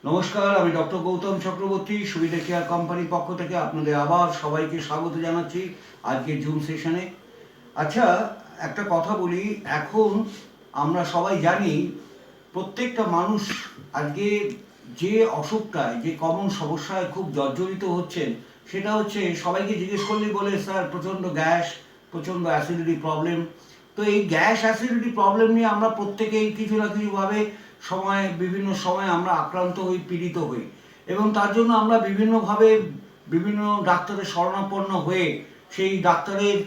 নমস্কার, আমি ডক্টর গৌতম চক্রবর্তী, সুবিধা কেয়ার কোম্পানির পক্ষ থেকে আপনাদের আবার সবাইকে স্বাগত জানাচ্ছি আজকে জুম সেশনে। আচ্ছা, একটা কথা বলি। এখন আমরা সবাই জানি প্রত্যেকটা মানুষ আজকে যে অসুখটায়, যে কমন সমস্যায় খুব জর্জরিত হচ্ছেন, সেটা হচ্ছে সবাইকে জিজ্ঞেস করলেই বলে স্যার প্রচণ্ড গ্যাস, প্রচণ্ড অ্যাসিডিটি প্রবলেম। তো এই গ্যাস অ্যাসিডিটি প্রবলেম নিয়ে আমরা প্রত্যেকেই কিছু না কিছুভাবে বিভিন্ন সময় আমরা আক্রান্ত হই, পীড়িত হই, এবং তার জন্য আমরা বিভিন্নভাবে বিভিন্ন ডাক্তারের শরণাপন্ন হয়ে সেই ডাক্তারের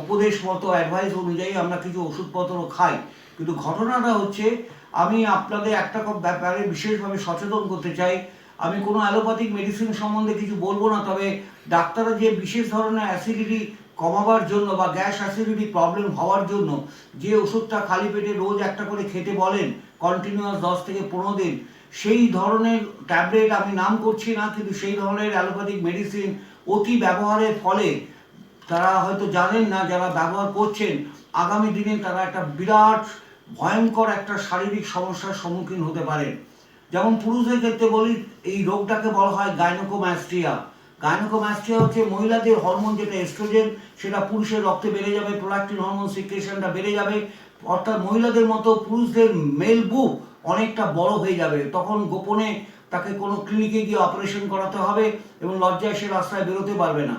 উপদেশ মতো, অ্যাডভাইস অনুযায়ী আমরা কিছু ওষুধপত্র খাই। কিন্তু ঘটনাটা হচ্ছে, আমি আপনাদের একটা ব্যাপারে বিশেষভাবে সচেতন করতে চাই। আমি কোনো অ্যালোপ্যাথিক মেডিসিন সম্বন্ধে কিছু বলবো না, তবে ডাক্তাররা যে বিশেষ ধরনের অ্যাসিডিটি কমাবার জন্য বা গ্যাস অ্যাসিডিটি প্রবলেম হওয়ার জন্য যে ওষুধটা খালি পেটে রোজ একটা করে খেতে বলেন কন্টিনিউয়াস 10 থেকে 15 দিন, সেই ধরনের ট্যাবলেট আমি নাম করছি না, কিন্তু সেই ধরনের অ্যালোপ্যাথিক মেডিসিন অতি ব্যবহারের ফলে তারা হয়তো জানেন না, যারা ব্যবহার করছেন আগামী দিনে তারা একটা বিরাট ভয়ঙ্কর একটা শারীরিক সমস্যার সম্মুখীন হতে পারেন। যেমন পুরুষদের ক্ষেত্রে বলি, এই রোগটাকে বলা হয় গাইনোকোম্যাস্ট্রিয়া। গাইনোকোম্যাস্ট্রিয়া হচ্ছে মহিলাদের হরমোন যেটা এস্ট্রোজেন, সেটা পুরুষের রক্তে বেড়ে যাবে, প্রোল্যাক্টিন হরমোন সিক্রেশনটা বেড়ে যাবে, অর্থাৎ মহিলাদের মতো পুরুষদের মেল বুক অনেকটা বড় হয়ে যাবে। তখন গোপনে তাকে কোনো ক্লিনিকে গিয়ে অপারেশন করাতে হবে এবং লজ্জায় সে রাস্তায় বেরোতে পারবে না।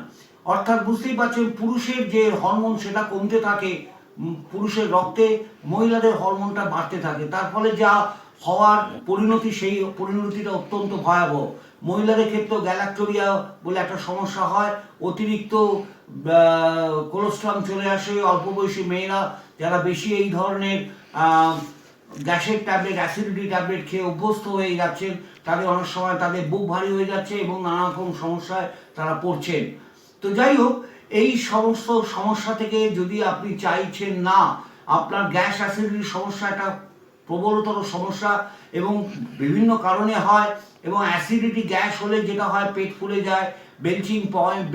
অর্থাৎ বুঝতেই পারছেন, পুরুষের যে হরমোন সেটা কমতে থাকে পুরুষের রক্তে, মহিলাদের হরমোনটা বাড়তে থাকে। তার ফলে যা হওয়ার পরিণতি, সেই পরিণতিটা অত্যন্ত ভয়াবহ। মহিলাদের ক্ষেত্রেও গ্যালাক্টোরিয়া বলে একটা সমস্যা হয়, অতিরিক্ত কোলেস্ট্রল চলে আসে। অল্প বয়সী মেয়েরা যারা বেশি এই ধরনের গ্যাসের ট্যাবলেট, অ্যাসিডিটি ট্যাবলেট খেয়ে অভ্যস্ত হয়ে যাচ্ছেন, তাদের অনেক সময় তাদের বুক ভারী হয়ে যাচ্ছে এবং নানা রকম সমস্যায় তারা পড়ছেন। তো যাই হোক, এই সমস্ত সমস্যা থেকে যদি আপনি চাইছেন না, আপনার গ্যাস অ্যাসিডিটির সমস্যা একটা প্রবলতর সমস্যা এবং বিভিন্ন কারণে হয়, এবং অ্যাসিডিটি গ্যাস হলে যেটা হয়, পেট ফুলে যায়,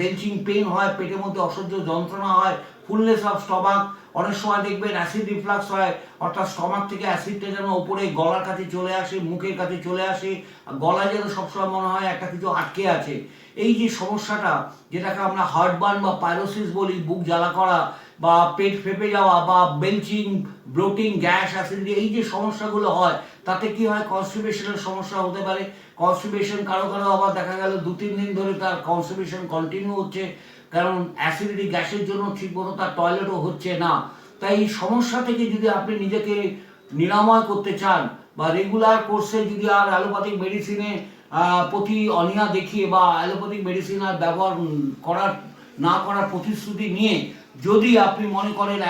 বেলচিং পেন হয়, পেটের মধ্যে অসহ্য যন্ত্রণা হয়, ফুলনেস অফ স্টমাক। অনেক সময় দেখবেন অ্যাসিড রিফ্লাক্স হয়, অর্থাৎ স্টমাক থেকে অ্যাসিডটা যেন ওপরে গলার কাছে চলে আসে, মুখের কাছে চলে আসে, গলায় যেন সবসময় মনে হয় একটা কিছু আটকে আছে। এই যে সমস্যাটা, যেটাকে আমরা হার্টবার্ন বা পাইরোসিস বলি, বুক জ্বালা করা বা পেট ফেঁপে যাওয়া বা বেলচিং, ব্লোটিং, গ্যাস, অ্যাসিডিটি, এই যে সমস্যাগুলো হয়, তাতে কি হয়, কনস্টিপেশনের সমস্যা হতে পারে। কনস্টিপেশন কারো কারো আবার দেখা গেল 2-3 দিন ধরে তার কনস্টিপেশন কন্টিনিউ হচ্ছে, কারণ অ্যাসিডিটি গ্যাসের জন্য ঠিকমতো তার টয়লেটও হচ্ছে না। তাই এই সমস্যা থেকে যদি আপনি নিজেকে নিরাময় করতে চান, বা রেগুলার কোর্সে যদি আর অ্যালোপ্যাথিক মেডিসিনে প্রতি অনীহা দেখিয়ে বা অ্যালোপ্যাথিক মেডিসিন আর ব্যবহার না করার প্রতিশ্রুতি নিয়ে যদি আপনি মনে করেন,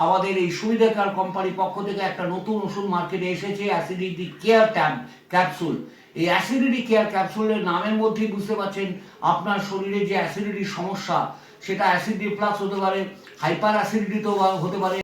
আমাদের এই সুবিধা কেয়ার কোম্পানির পক্ষ থেকে একটা নতুন ওষুধ মার্কেটে এসেছে, অ্যাসিডিটি কেয়ার ক্যাপসুল। এই অ্যাসিডিটি কেয়ার ক্যাপসুলের নামের মধ্যেই বুঝতে পারছেন, আপনার শরীরে যে অ্যাসিডিটির সমস্যা, সেটা অ্যাসিড রিফ্লাক্স হতে পারে, হাইপার অ্যাসিডিটিও হতে পারে,